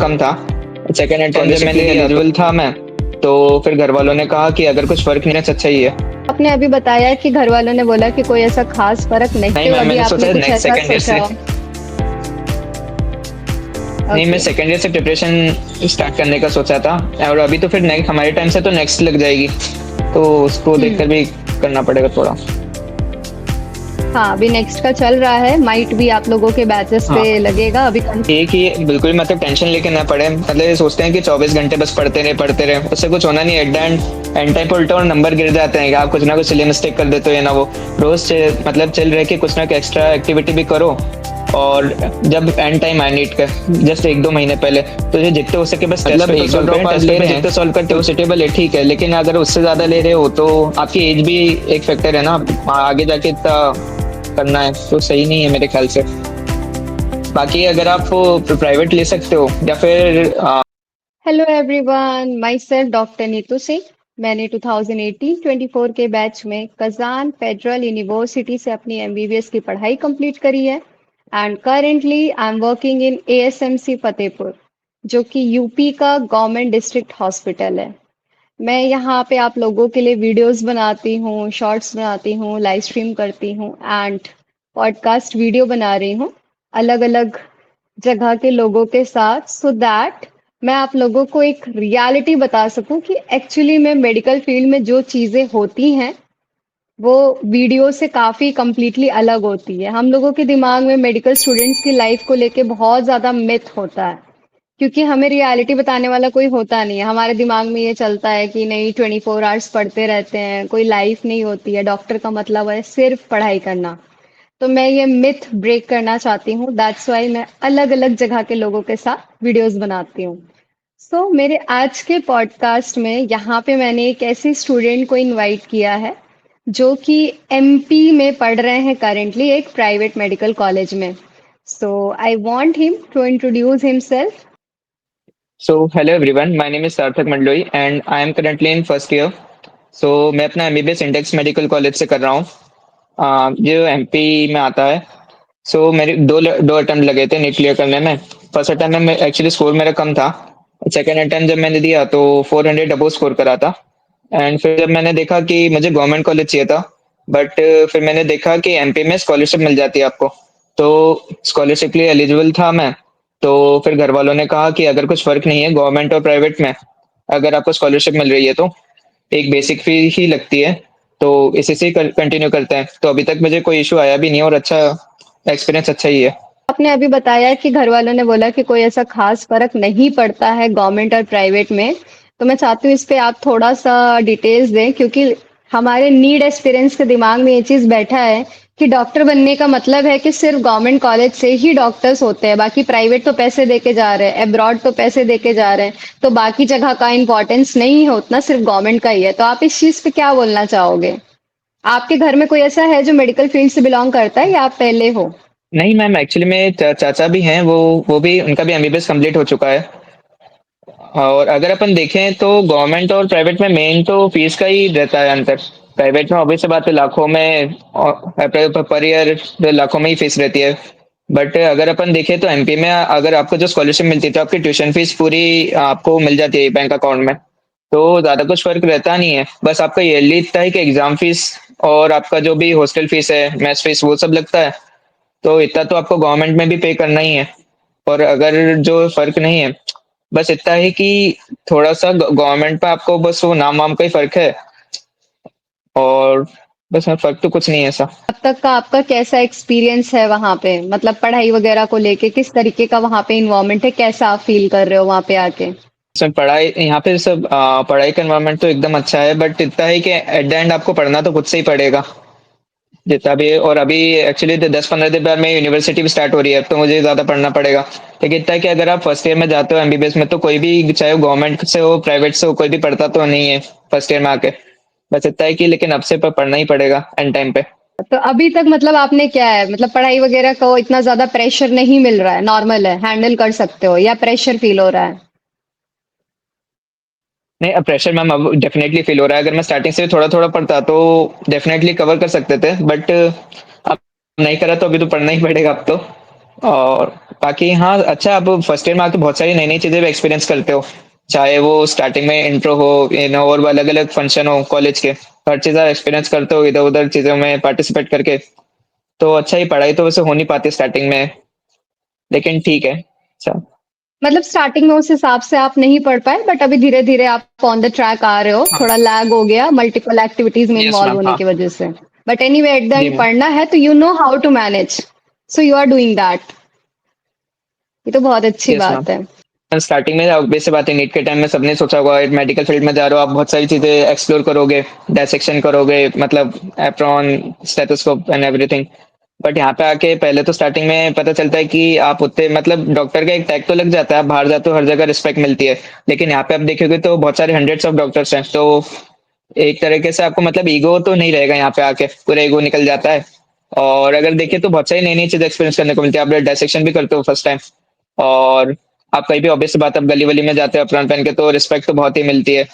कम था। Second attempt जब scholarship के मैंने लिए एलिजिबल था मैं, तो फिर घर वालों ने कहा कि अगर कुछ फ़र्क नहीं है, अच्छा ही है। आपने अभी बताया कि घर वालों ने बोला कि कोई ऐसा खास फ़र्क नहीं नहीं तो मैम, अभी मैंने आपने सोचा कुछ नेक्स्ट ऐसा सेकंड ईयर सोचा से हो? नहीं, मैं ओके। सेकंड ईयर से प्रिपरेशन स्टार्ट करने का सोचा था। और अभी तो फिर नेक्स्ट हमारे टाइम से तो नेक्स्ट लग जाएगी, तो उसको हुँ। देखकर भी करना पड़ेगा थोड़ा। हाँ, अभी नेक्स्ट का चल रहा है, माइट भी आप लोगों के बैचेस हाँ, पे लगेगा अभी कन एक ही बिल्कुल मतलब टेंशन लेके ना पड़े, मतलब ये सोचते हैं कि 24 घंटे बस पढ़ते रहे, उससे कुछ होना नहीं है। एट द एंड टाइम पे उल्टा और नंबर गिर जाते हैं कि आप कुछ ना कुछ सिली मिस्टेक कर देते हो या ना वो। रोज मतलब चल रहे कि कुछ ना कुछ एक्स्ट्रा एक्टिविटी भी करो। और जब एंड टाइम आए नीट का जस्ट 1-2 महीने पहले, तो ये जितने हो सके बस टेस्ट मतलब पेपर एक दो सॉल्व ड्रॉप करें। आउट टेस्ट ले पेपर रहे जितने हैं सॉल्व करते हो सुटेबल है, ठीक है, लेकिन अगर उससे ज्यादा ले रहे हो तो आपकी एज भी एक फैक्टर है ना। आगे जाके इतना करना है तो सही नहीं है मेरे ख्याल से। बाकी अगर आप प्राइवेट ले सकते हो या फिर hello everyone, my self doctor Neetu Singh. मैंने 2018-24 के बैच में कजान फेडरल यूनिवर्सिटी से अपनी एमबीबीएस की पढ़ाई कंप्लीट करी है and currently I am working in एएसएमसी Fatehpur, जो कि यूपी का गवर्नमेंट डिस्ट्रिक्ट हॉस्पिटल है। मैं यहाँ पे आप लोगों के लिए वीडियोस बनाती हूँ, शॉर्ट्स बनाती हूँ, लाइव स्ट्रीम करती हूँ एंड पॉडकास्ट वीडियो बना रही हूँ अलग-अलग जगह के लोगों के साथ, सो दैट मैं आप लोगों को एक रियलिटी बता सकूं कि एक्चुअली में मेडिकल फील्ड में जो चीज़ें होती हैं वो वीडियो से काफ़ी कंप्लीटली अलग होती है। हम लोगों के दिमाग में मेडिकल स्टूडेंट्स की लाइफ को लेके बहुत ज़्यादा मिथ होता है, क्योंकि हमें रियलिटी बताने वाला कोई होता नहीं है। हमारे दिमाग में ये चलता है कि नहीं 24 आवर्स पढ़ते रहते हैं, कोई लाइफ नहीं होती है, डॉक्टर का मतलब है सिर्फ पढ़ाई करना। तो मैं ये मिथ ब्रेक करना चाहती हूँ, दैट्स वाई मैं अलग-अलग जगह के लोगों के साथ वीडियोस बनाती हूँ। मेरे आज के पॉडकास्ट में यहाँ पे मैंने एक ऐसे स्टूडेंट को इनवाइट किया है जो कि एमपी में पढ़ रहे हैं करेंटली एक प्राइवेट मेडिकल कॉलेज में। So I want him to introduce himself. So hello everyone, my name is Sarthak Mandloi and I am currently in first year. So मैं अपना एमबीबीएस इंडेक्स मेडिकल कॉलेज से कर रहा हूँ, जो एमपी में आता है। सो मेरे दो अटेम्प्ट लगे थे नीट क्लियर करने में। फर्स्ट अटेम्प्ट में एक्चुअली स्कोर मेरा कम था। सेकंड अटेम्प्ट जब मैंने दिया तो 400 अबोव स्कोर करा था। एंड फिर जब मैंने देखा कि मुझे गवर्नमेंट कॉलेज चाहिए था, बट फिर मैंने देखा कि एमपी में स्कॉलरशिप मिल जाती है आपको, तो स्कॉलरशिप के लिए एलिजिबल था मैं। तो फिर घर वालों ने कहा कि अगर कुछ फर्क नहीं है गवर्नमेंट और प्राइवेट में, अगर आपको स्कॉलरशिप मिल रही है तो एक बेसिक फी ही लगती है, तो इसी से कंटिन्यू करते हैं। तो अभी तक मुझे कोई इशू आया भी नहीं और अच्छा एक्सपीरियंस अच्छा ही है। आपने अभी बताया कि घर वालों ने बोला कि कोई ऐसा खास फर्क नहीं पड़ता है गवर्नमेंट और प्राइवेट में, तो मैं चाहती हूँ इस पे आप थोड़ा सा डिटेल्स दें, क्योंकि हमारे नीड एक्सपीरियंस के दिमाग में ये चीज़ बैठा है कि डॉक्टर बनने का मतलब है कि सिर्फ गवर्नमेंट कॉलेज से ही डॉक्टर्स होते हैं, बाकी प्राइवेट तो पैसे दे के जा रहे हैं, अब्रॉड तो पैसे दे के जा रहे हैं, तो बाकी जगह का इंपॉर्टेंस नहीं है उतना, सिर्फ गवर्नमेंट का ही है। तो आप इस चीज़ पे क्या बोलना चाहोगे? आपके घर में कोई ऐसा है जो मेडिकल फील्ड से बिलोंग करता है या आप पहले हो? नहीं मैम, एक्चुअली में चाचा भी हैं, वो भी उनका भी एमबीबीएस कंप्लीट हो चुका है। और अगर अपन देखें तो गवर्नमेंट और प्राइवेट में मेन तो फीस का ही रहता है अंतर। प्राइवेट में ऑब्वियस सी बात है लाखों में पर ईयर लाखों में ही फीस रहती है। बट अगर अपन देखें तो एमपी में अगर आपको जो स्कॉलरशिप मिलती है तो आपकी ट्यूशन फीस पूरी आपको मिल जाती है बैंक अकाउंट में। तो ज्यादा कुछ फर्क रहता नहीं है, बस आपका ईयरली इतना है कि एग्जाम फीस और आपका जो भी हॉस्टल फीस है, मेस फीस, वो सब लगता है। तो इतना तो आपको गवर्नमेंट में भी पे करना ही है। और अगर जो फर्क नहीं है, बस इतना है कि थोड़ा सा गवर्नमेंट पे आपको बस वो नाम वाम का ही फर्क है। और बस में फर्क तो कुछ नहीं है ऐसा। अब तक का आपका कैसा एक्सपीरियंस है वहाँ पे? मतलब पढ़ाई वगैरह को लेके किस तरीके का वहाँ पे इन्वायरमेंट है? कैसा आप फील कर रहे हो वहाँ पे आके? इसमें पढ़ाई यहाँ पे सब पढ़ाई का एनवायरनमेंट तो एकदम अच्छा है, बट इतना है कि एट द एंड आपको पढ़ना तो खुद से ही पड़ेगा जितना भी है। और अभी एक्चुअली तो 10-15 दिन बाद में यूनिवर्सिटी भी स्टार्ट हो रही है, अब तो मुझे ज्यादा पढ़ना पड़ेगा। लेकिन इतना है कि अगर आप फर्स्ट ईयर में जाते हो एमबीबीएस में, तो कोई भी चाहे वो गवर्नमेंट से हो प्राइवेट से हो, कोई भी पढ़ता तो नहीं है फर्स्ट ईयर में आके। बस इतना है कि लेकिन अब से पढ़ना ही पड़ेगा एंड टाइम पे। तो अभी तक मतलब आपने क्या है, मतलब पढ़ाई वगैरह का इतना ज्यादा प्रेशर नहीं मिल रहा है, नॉर्मल है, हैंडल कर सकते हो, या प्रेशर फील हो रहा है? नहीं, अब प्रेशर मैम अब डेफिनेटली फील हो रहा है। अगर मैं स्टार्टिंग से थोड़ा थोड़ा पढ़ता तो डेफिनेटली कवर कर सकते थे, बट अब नहीं करा तो अभी तो पढ़ना ही पड़ेगा अब तो। और बाकी हाँ, अच्छा आप फर्स्ट ईयर में आके बहुत सारी नई-नई चीज़ें भी एक्सपीरियंस करते हो। चाहे वो स्टार्टिंग में इंट्रो हो, और अलग-अलग फंक्शन हो कॉलेज के, हर चीज़ आप एक्सपीरियंस करते हो इधर-उधर चीज़ों में पार्टिसिपेट करके। तो अच्छा ही पढ़ाई तो वैसे हो नहीं पाती स्टार्टिंग में, लेकिन ठीक है। अच्छा, मतलब स्टार्टिंग में उस हिसाब से आप नहीं पढ़ पाए, बट अभी धीरे-धीरे आप ऑन द ट्रैक आ रहे हो। हाँ, थोड़ा लैग हो गया मल्टीपल एक्टिविटीज़ में यस इन्वॉल्व मैम, होने हाँ। की वज़ह से। बट एनीवे एट द जी एंड मैम। पढ़ना है तो you know how to manage. So you are doing that. ये तो बहुत अच्छी यस मैम। बात है। स्टार्टिंग में ऑब्वियस सी बात है, नीट के टाइम में सबने सोचा होगा मेडिकल फील्ड में जा रहे हो आप, बहुत सारी चीजें एक्सप्लोर करोगे, डायसेक्शन करोगे, मतलब apron, stethoscope and everything. But यहाँ पे आके पहले तो स्टार्टिंग में पता चलता है कि आप उतने मतलब डॉक्टर का एक टैग तो लग जाता है, आप बाहर जाते हो हर जगह रिस्पेक्ट मिलती है, लेकिन यहाँ पे आप देखोगे तो बहुत सारे हंड्रेड्स ऑफ डॉक्टर्स हैं, तो एक तरीके से आपको मतलब ईगो तो नहीं रहेगा, यहाँ पे आके पूरा ईगो निकल जाता है। और अगर देखिए तो बहुत सारी नई नई चीज एक्सपीरियंस करने को मिलती है, आप डायसेक्शन भी करते हो फर्स्ट टाइम। और आप कहीं भी ऑब्वियस बात, आप गली वली में जाते हो अप्रोन पहन के, तो रिस्पेक्ट तो बहुत ही मिलती है।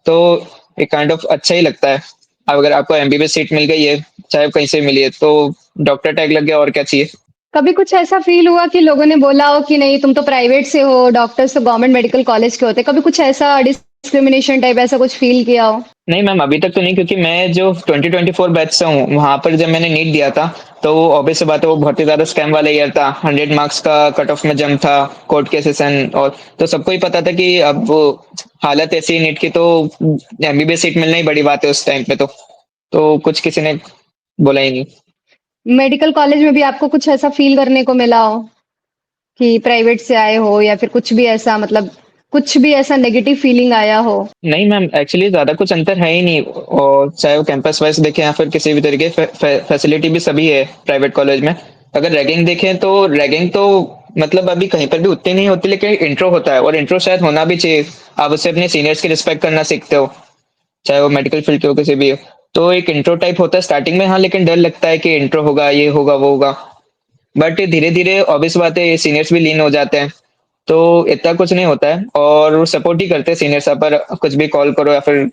तो एक काइंड ऑफ अच्छा ही लगता है। अब अगर आपको एमबीबीएस सीट मिल गई है, चाहे कहीं से मिली है, तो डॉक्टर टैग लग गया, और क्या चाहिए। कभी कुछ ऐसा फ़ील हुआ कि लोगों ने बोला हो कि नहीं तुम तो प्राइवेट से हो, डॉक्टर्स तो गवर्नमेंट मेडिकल कॉलेज के होते हैं। कभी कुछ ऐसा डिस्क्रिमिनेशन टाइप ऐसा कुछ फ़ील किया हो? नहीं मैम, अभी तक तो नहीं, क्योंकि मैं जो 2024 बैच से हूँ, वहाँ पर जब मैंने नीट दिया था, तो वो ऑब्वियस सी बात है, वो बहुत ही ज़्यादा स्कैम वाला ईयर था। 100 मार्क्स का कट ऑफ में जंप था, कोर्ट केसेस एंड और तो सबको ही पता था कि अब वो हालत ऐसी है नीट की, तो एमबीबीएस सीट मिलना ही बड़ी बात है उस टाइम पे तो कुछ किसी ने बोला ही नहीं। मेडिकल कॉलेज में भी आपको कुछ ऐसा फ़ील करने को मिला हो कि प्राइवेट से आए हो या फिर कुछ भी ऐसा मतलब कुछ भी ऐसा नेगेटिव फ़ीलिंग आया हो? नहीं मैम, एक्चुअली ज़्यादा कुछ अंतर है ही नहीं, और चाहे वो कैंपस वाइज देखें या फिर किसी भी तरीके फैसिलिटी भी सभी है प्राइवेट कॉलेज में। अगर रैगिंग देखें तो रैगिंग तो मतलब अभी कहीं पर भी उतनी नहीं होती, लेकिन इंट्रो होता है, और इंट्रो शायद होना भी चाहिए। आप उससे अपने सीनियर्स की रिस्पेक्ट करना सीखते हो, चाहे वो मेडिकल फील्ड के हो, किसी भी हो। तो एक इंट्रो टाइप होता है स्टार्टिंग में, हाँ, लेकिन डर लगता है कि इंट्रो होगा, ये होगा, वो होगा। बट धीरे धीरे ऑब्वियस बात है, सीनियर्स भी लीन हो जाते हैं, तो इतना कुछ नहीं होता है, और वो सपोर्ट ही करते हैं सीनियर्स। आप पर कुछ भी कॉल करो या फिर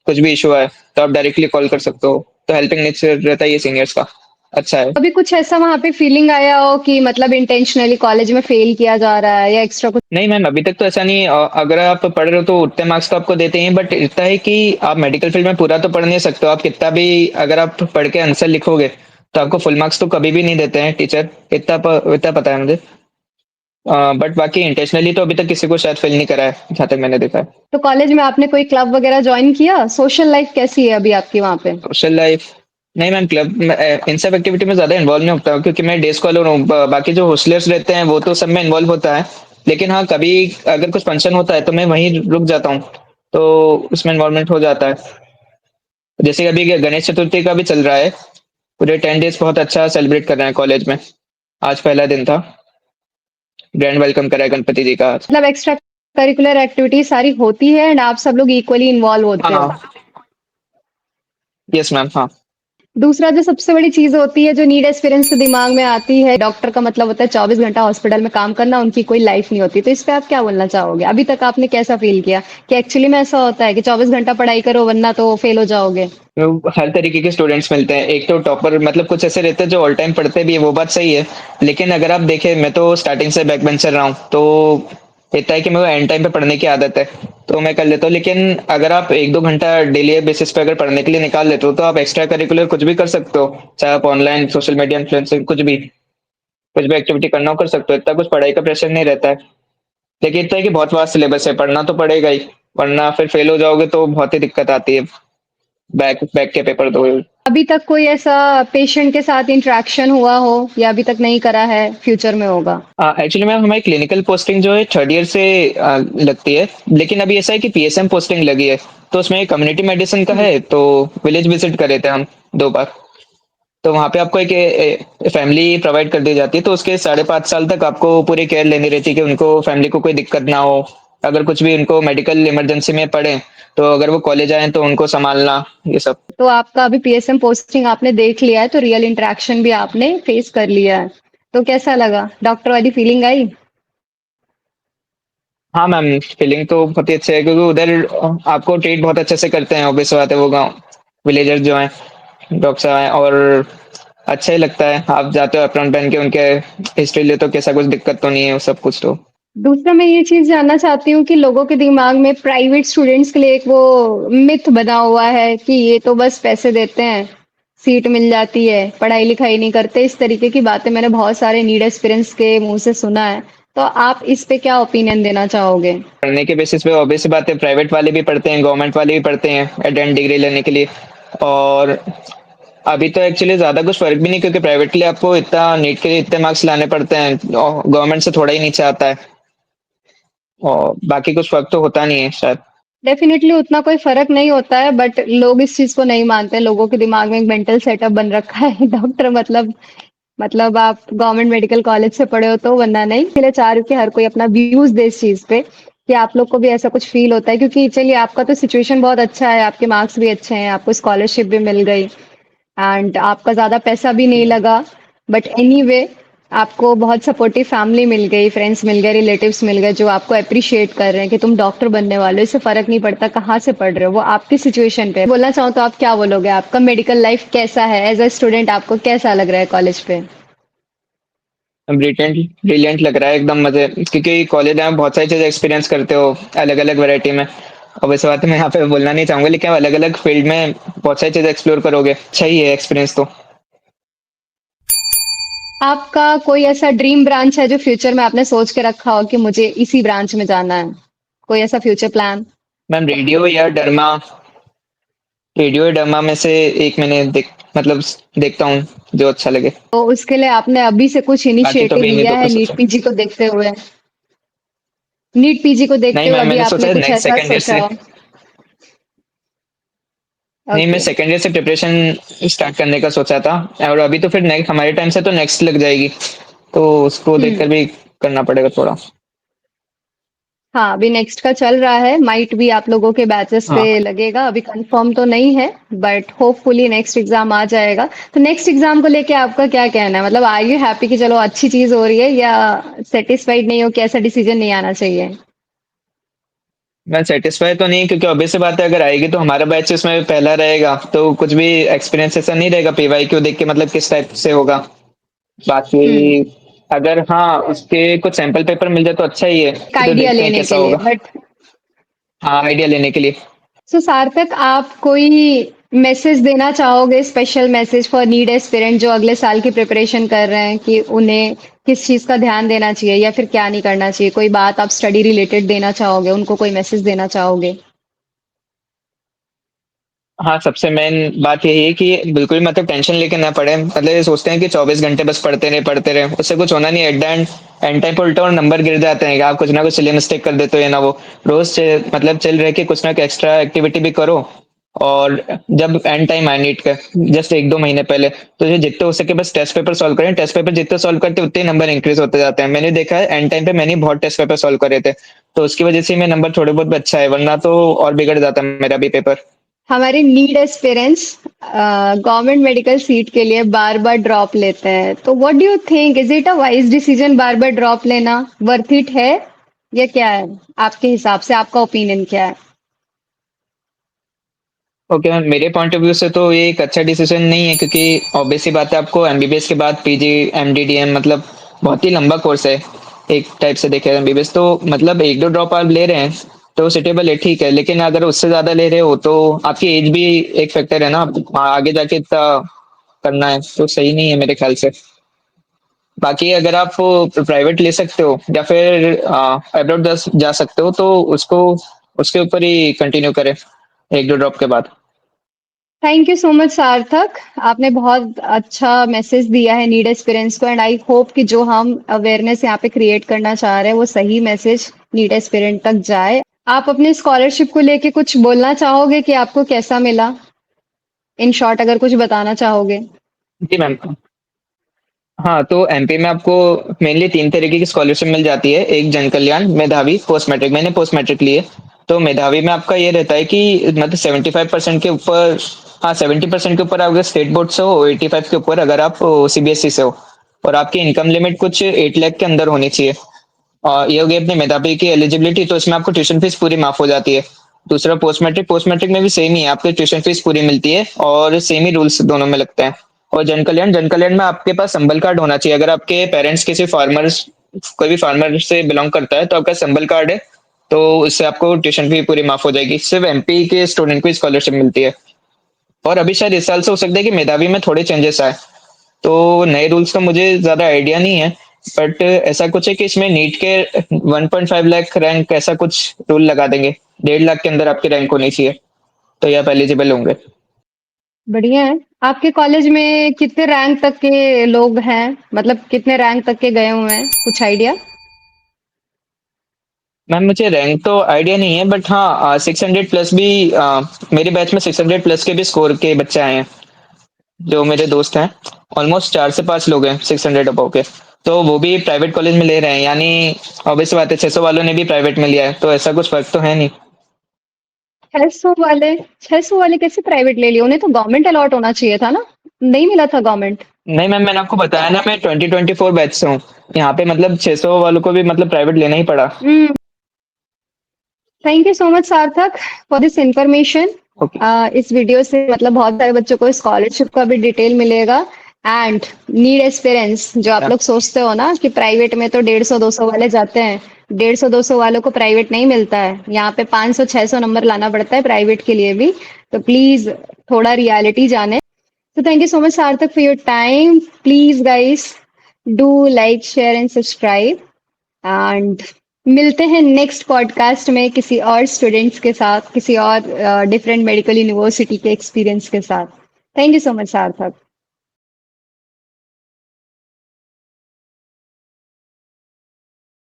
कुछ भी इशू है, तो आप डायरेक्टली कॉल कर सकते हो, तो हेल्पिंग नेचर रहता है ये सीनियर्स का। अच्छा है। कभी कुछ ऐसा वहाँ पे फ़ीलिंग आया हो कि मतलब इंटेंशनली कॉलेज में फ़ेल किया जा रहा है या एक्स्ट्रा कुछ? नहीं मैम, अभी तक तो ऐसा नहीं है। अगर आप पढ़ रहे हो तो उतने मार्क्स तो आपको देते हैं, बट इतना है कि आप मेडिकल फील्ड में पूरा तो पढ़ नहीं सकते हो। आप कितना भी अगर आप पढ़ के आंसर लिखोगे, तो आपको फुल मार्क्स तो कभी भी नहीं देते हैं टीचर, इतना पता है मुझे। बट बाकी इंटेंशनली तो अभी तक किसी को शायद फेल नहीं करा है, जहाँ तक मैंने देखा है। तो कॉलेज में आपने कोई क्लब वगैरह जॉइन किया? सोशल लाइफ़ कैसी है अभी आपकी वहाँ पे? सोशल लाइफ, नहीं मैम, क्लब इन सब एक्टिविटी में ज्यादा इन्वॉल्व नहीं होता हूँ, क्योंकि मैं डे स्कॉलर हूँ। बाकी जो हॉस्टलर्स रहते हैं वो तो सब में इन्वॉल्व होता है, लेकिन हाँ, कभी अगर कुछ फंक्शन होता है तो मैं वहीं रुक जाता हूँ, तो उसमें इन्वॉल्वमेंट हो जाता है। जैसे अभी गणेश चतुर्थी का भी चल रहा है, पूरे 10 डेज बहुत अच्छा सेलिब्रेट कर रहे हैं कॉलेज में। आज पहला दिन था, ग्रैंड वेलकम करा है गणपति जी का आज। मतलब एक्स्ट्रा करिकुलर एक्टिविटीज़ सारी होती है एंड आप सब लोग इक्वली इन्वॉल्व होते हो? हाँ, यस मैम, हाँ। दूसरा जो सबसे बड़ी चीज़ होती है जो नीड एस्पिरेंट्स के दिमाग में आती है, डॉक्टर का मतलब होता है 24 घंटा हॉस्पिटल में काम करना, उनकी कोई लाइफ नहीं होती। तो इस पे आप क्या बोलना चाहोगे? अभी तक आपने कैसा फ़ील किया कि एक्चुअली में ऐसा होता है कि 24 घंटा पढ़ाई करो वरना तो फेल हो जाओगे? तो हर तरीके के स्टूडेंट्स मिलते हैं, एक तो टॉपर, मतलब कुछ ऐसे रहते हैं जो ऑल टाइम पढ़ते भी है, वो बात सही है। लेकिन अगर आप देखें, मैं तो स्टार्टिंग से बैक बेंचर रहा हूँ, तो इतना है कि मेरे को एंड टाइम पे पढ़ने की आदत है, तो मैं कर लेता हूँ। लेकिन अगर आप 1-2 घंटा डेली बेसिस पे अगर पढ़ने के लिए निकाल लेते हो, तो आप एक्स्ट्रा करिकुलर कुछ भी कर सकते हो, चाहे आप ऑनलाइन सोशल मीडिया इन्फ्लुएंसर कुछ भी एक्टिविटी करना हो कर सकते हो, इतना कुछ पढ़ाई का प्रेशर नहीं रहता है। लेकिन इतना है कि बहुत वास्ट सिलेबस है, पढ़ना तो पड़ेगा ही, वरना फिर फेल हो जाओगे तो बहुत ही दिक्कत आती है, बैक बैक के पेपर दो। अभी तक कोई ऐसा पेशेंट के साथ इंटरेक्शन हुआ हो या अभी तक नहीं करा है, फ्यूचर में होगा? एक्चुअली मैम, हमारी क्लिनिकल पोस्टिंग जो है थर्ड ईयर से लगती है, लेकिन अभी ऐसा है कि पीएसएम पोस्टिंग लगी है, तो उसमें कम्युनिटी मेडिसिन का हुँ। है, तो विलेज विजिट करे थे हम 2 बार। तो वहाँ पे आपको एक फैमिली प्रोवाइड कर दी जाती है, तो उसके 5.5 साल तक आपको पूरी केयर लेनी रहती है कि उनको फैमिली को कोई दिक्कत ना हो। अगर कुछ भी उनको मेडिकल इमरजेंसी में पड़े, तो अगर वो कॉलेज आए तो उनको संभालना, ये सब। तो आपका अभी पीएसएम पोस्टिंग आपने देख लिया है, तो रियल इंटरेक्शन भी आपने फेस कर लिया है। तो कैसा लगा? डॉक्टर वाली फीलिंग आई? हाँ मैम, फीलिंग तो बहुत ही अच्छी है, क्योंकि उधर आपको ट्रीट बहुत अच्छे से करते हैं, ऑब्वियस बात है, वो गाँव विलेजर्स जो हैं, डॉक्टर साहब हैं, और अच्छा ही लगता है। आप जाते हो एप्रॉन पहन के उनके हिस्ट्री लेते हो, कैसा कुछ दिक्कत तो नहीं है वो सब कुछ तो। दूसरा मैं ये चीज़ जानना चाहती हूँ कि लोगों के दिमाग में प्राइवेट स्टूडेंट्स के लिए एक वो मिथ बना हुआ है कि ये तो बस पैसे देते हैं, सीट मिल जाती है, पढ़ाई लिखाई नहीं करते। इस तरीके की बातें मैंने बहुत सारे नीड एक्सपीरियंस के मुंह से सुना है। तो आप इस पे क्या ओपिनियन देना चाहोगे? पढ़ने के बेसिस पे ऑब्वियस सी बात है, प्राइवेट वाले भी पढ़ते हैं, गवर्नमेंट वाले भी पढ़ते हैं एडेंट डिग्री लेने के लिए। और अभी तो एक्चुअली ज़्यादा कुछ फ़र्क भी नहीं, क्योंकि प्राइवेट के लिए आपको इतना नीट के लिए इतने मार्क्स लाने पड़ते हैं और गवर्नमेंट से थोड़ा ही नीचे आता है, और बाकी कुछ फ़र्क तो होता नहीं है शायद। डेफिनेटली उतना कोई फर्क नहीं होता है बट लोग इस चीज को नहीं मानते। लोगों के दिमाग में एक मेंटल सेटअप बन रखा है डॉक्टर मतलब आप गवर्नमेंट मेडिकल कॉलेज से पढ़े हो तो, वरना नहीं। इसलिए चाह रही हूँ कि हर कोई अपना व्यूज दे इस चीज पे कि आप लोग को भी ऐसा कुछ फील होता है, क्योंकि चलिए आपका तो सिचुएशन बहुत अच्छा है, आपके मार्क्स भी अच्छे हैं, आपको स्कॉलरशिप भी मिल गई एंड आपका ज़्यादा पैसा भी नहीं लगा। बट एनीवे आपको बहुत सपोर्टिव फैमिली मिल गई, फ्रेंड्स मिल गए, रिलेटिव्स मिल गए जो आपको अप्रिशिएट कर रहे हैं कि तुम डॉक्टर बनने वाले हो। इससे फ़र्क नहीं पड़ता कहाँ से पढ़ रहे हो, वो आपकी सिचुएशन पे है। बोलना चाहूँ तो आप क्या बोलोगे? आपका मेडिकल लाइफ कैसा है? एज़ अ स्टूडेंट आपको कैसा लग रहा है कॉलेज पे? ब्रिलियंट ब्रिलियंट लग रहा है एकदम मज़े, क्योंकि कॉलेज में आप बहुत सारी चीज़ें एक्सपीरियंस करते हो अलग-अलग वैरायटी में। और वैसे बात है, मैं यहाँ पे बोलना नहीं चाहूँगा, लेकिन आप अलग-अलग फील्ड में बहुत सारी चीज़ें एक्सप्लोर करोगे। अच्छा ही है एक्सपीरियंस तो। आपका कोई ऐसा ड्रीम ब्रांच है जो फ्यूचर में आपने सोच के रखा हो कि मुझे इसी ब्रांच में जाना है? कोई ऐसा फ्यूचर प्लान? मैम रेडियो या डर्मा में से एक मैंने मतलब देखता हूँ जो अच्छा लगे। तो उसके लिए आपने अभी से कुछ बाकी तो इनिशिएटिव अभी नहीं लिया तो है कुछ नीट सोचा। पीजी को देखते हुए? नीट पीजी को देखते नहीं हुए मैम, अभी मैंने सोचा आपने है कुछ नेक्स्ट ऐसा सेकंड ईयर सोचा से। हो? नहीं, मैं ओके। सेकंड ईयर से प्रिपरेशन स्टार्ट करने का सोचा था। और अभी तो फिर नेक्स्ट हमारे टाइम से तो नेक्स्ट लग जाएगी, तो उसको हुँ। देखकर भी करना पड़ेगा थोड़ा। हाँ, अभी नेक्स्ट का चल रहा है, माइट भी आप लोगों के बैचेस पे हाँ लगेगा, अभी कंफर्म तो नहीं है बट होपफुली नेक्स्ट एग्ज़ाम आ जाएगा। तो नेक्स्ट एग्ज़ाम को लेके आपका क्या कहना है? मतलब आर यू हैप्पी कि चलो अच्छी चीज़ हो रही है, या सैटिस्फाइड नहीं हो कि ऐसा डिसीजन नहीं आना चाहिए? मैं सेटिस्फाई तो नहीं, क्योंकि ऑब्वियस सी बात है, अगर आएगी तो हमारा बैच इसमें पहला रहेगा, तो कुछ भी एक्सपीरियंस ऐसा नहीं रहेगा पीवाई क्यू देख के, मतलब किस टाइप से होगा। बाकी हुँ, अगर हाँ उसके कुछ सैंपल पेपर मिल जाए तो अच्छा ही है, एक तो आइडिया देखते हैं लेने कैसा के लिए होगा। बट हाँ, आइडिया लेने के लिए। सो सार्थक, आप कोई मैसेज देना चाहोगे, special message for need aspirant जो अगले साल की प्रिपरेशन कर रहे हैं, कि उन्हें किस चीज़ का ध्यान देना चाहिए या फिर क्या नहीं करना चाहिए? कोई बात आप स्टडी रिलेटेड देना चाहोगे, उनको कोई मैसेज देना चाहोगे? हाँ, सबसे मेन बात यही है कि बिल्कुल मतलब टेंशन लेके ना पढ़े, मतलब ये सोचते हैं कि 24 घंटे बस पढ़ते रहे, उससे कुछ होना नहीं है। At the end and time पे उल्टा और नंबर गिर जाते हैं कि आप कुछ ना कुछ सिली मिस्टेक कर देते हो, या ना वो रोज मतलब चल रहे कि कुछ ना कुछ एक्स्ट्रा एक्टिविटी भी करो। और जब एंड टाइम आए नीट का जस्ट 1-2 महीने पहले, तो ये जितने हो सके बस टेस्ट पेपर सॉल्व करें। टेस्ट पेपर जितने सॉल्व करते हैं उतने ही नंबर इंक्रीज होते जाते हैं। मैंने देखा है एंड टाइम पे मैंने बहुत टेस्ट पेपर सॉल्व करे थे, तो उसकी वजह से मेरे नंबर थोड़े बहुत भी अच्छा है, वरना तो और बिगड़ जाता मेरा भी पेपर। हमारे need aspirants government medical seat के लिए बार-बार ड्रॉप लेते हैं। तो what do you think, is it a wise decision बार-बार ड्रॉप लेना? वर्थ इट है या क्या है? आपके हिसाब से आपका ओपिनियन क्या है? ओके मैम, मेरे पॉइंट ऑफ व्यू से तो ये एक अच्छा डिसीजन नहीं है, क्योंकि ऑब्वियस सी बात है, आपको एमबीबीएस के बाद पीजी एमडीडीएम मतलब बहुत ही लंबा कोर्स है। एक टाइप से देखे एमबीबीएस तो मतलब 1-2 ड्रॉप आप ले रहे हैं तो सिटेबल है, ठीक है, लेकिन अगर उससे ज्यादा ले रहे हो तो आपकी एज भी एक फैक्टर है ना। आगे जाके इतना करना है तो सही नहीं है मेरे ख्याल से। बाकी अगर आप प्राइवेट ले सकते हो या फिर अब्रॉड जा सकते हो, तो उसको उसके ऊपर ही कंटिन्यू करें 1-2 ड्रॉप के बाद। थैंक यू सो मच सार्थक। आपने बहुत अच्छा मैसेज दिया है नीड एस्पिरेंट्स को एंड आई होप कि जो हम अवेयरनेस यहाँ पे क्रिएट करना चाह रहे हैं वो सही मैसेज नीड एस्पिरेंट तक जाए। आप अपने स्कॉलरशिप को लेके कुछ बोलना चाहोगे कि आपको कैसा मिला? इन शॉर्ट अगर कुछ बताना चाहोगे? जी मैम। हाँ, तो एमपी में आपको मेनली 3 तरीके की स्कॉलरशिप मिल जाती है। एक जन कल्याण, मेधावी, पोस्ट मैट्रिक। मैंने पोस्ट मैट्रिक ली है। तो मेधावी में आपका ये रहता है कि मतलब 75% के ऊपर, हाँ 70% के ऊपर अगर स्टेट बोर्ड से हो, 85 के ऊपर अगर आप सीबीएसई से हो, और आपकी इनकम लिमिट कुछ 8 लाख के अंदर होनी चाहिए। और ये हो गई अपनी मेधावी की एलिजिबिलिटी, तो इसमें आपको ट्यूशन फीस पूरी माफ हो जाती है। दूसरा पोस्ट मैट्रिक, पोस्ट मैट्रिक में भी सेम ही है, आपको ट्यूशन फीस पूरी मिलती है और सेम ही रूल्स दोनों में लगते हैं। और जन कल्याण में आपके पास संबल कार्ड होना चाहिए। अगर आपके पेरेंट्स किसी फार्मर्स कोई भी फार्मर से बिलोंग करता है तो आपका संबल कार्ड है, तो उससे आपको ट्यूशन फी पूरी माफ हो जाएगी। सिर्फ एमपी के स्टूडेंट को स्कॉलरशिप मिलती है। और अभी शायद इस साल से हो सकता है कि मेधावी में थोड़े चेंजेस आए। तो नए रूल्स का मुझे ज्यादा आइडिया नहीं है, बट ऐसा कुछ है कि इसमें नीट के 1.5 लाख रैंक ऐसा कुछ रूल लगा देंगे। 1.5 लाख के अंदर आपकी रैंक होनी चाहिए, तो ये आप एलिजिबल होंगे। बढ़िया है। आपके कॉलेज में कितने रैंक तक के लोग हैं? मतलब कितने रैंक तक के गए हुए हैं? कुछ आइडिया? मैम मुझे रैंक तो आइडिया नहीं है, बट हाँ 600 प्लस भी मेरे बैच में 600 प्लस के भी स्कोर के बच्चे आए हैं जो मेरे दोस्त हैं। ऑलमोस्ट 4 से 5 लोग हैं 600 अबव के। तो वो भी प्राइवेट कॉलेज में ले रहे हैं, यानी ऑब्वियस बात है 600 वालों ने भी प्राइवेट में लिया है, तो ऐसा कुछ फर्क तो है नहीं। 600 वाले कैसे प्राइवेट ले लिए? उन्हें तो गवर्नमेंट अलॉट होना चाहिए था ना? नहीं मिला था गवर्नमेंट? नहीं मैम, मैंने आपको बताया ना मैं 2024 बैच से हूँ। यहाँ पे मतलब 600 वालों को भी मतलब प्राइवेट लेना ही पड़ा। हम्म। थैंक यू सो मच सार्थक फॉर दिस इंफॉर्मेशन। ओके। इस वीडियो से मतलब बहुत सारे बच्चों को स्कॉलरशिप का भी डिटेल मिलेगा। एंड नीड एस्पिरेंट्स, जो आप लोग सोचते हो ना कि प्राइवेट में तो 150-200 वाले जाते हैं, 150-200 वालों को प्राइवेट नहीं मिलता है। यहाँ पे 500-600 नंबर लाना पड़ता है प्राइवेट के लिए भी। तो प्लीज थोड़ा रियलिटी जाने। So thank you so much Sarthak for your time. Please guys do like, share and subscribe. And मिलते हैं नेक्स्ट पॉडकास्ट में किसी और स्टूडेंट्स के साथ, किसी और डिफरेंट मेडिकल यूनिवर्सिटी के एक्सपीरियंस के साथ। थैंक यू सो मच सार्थक।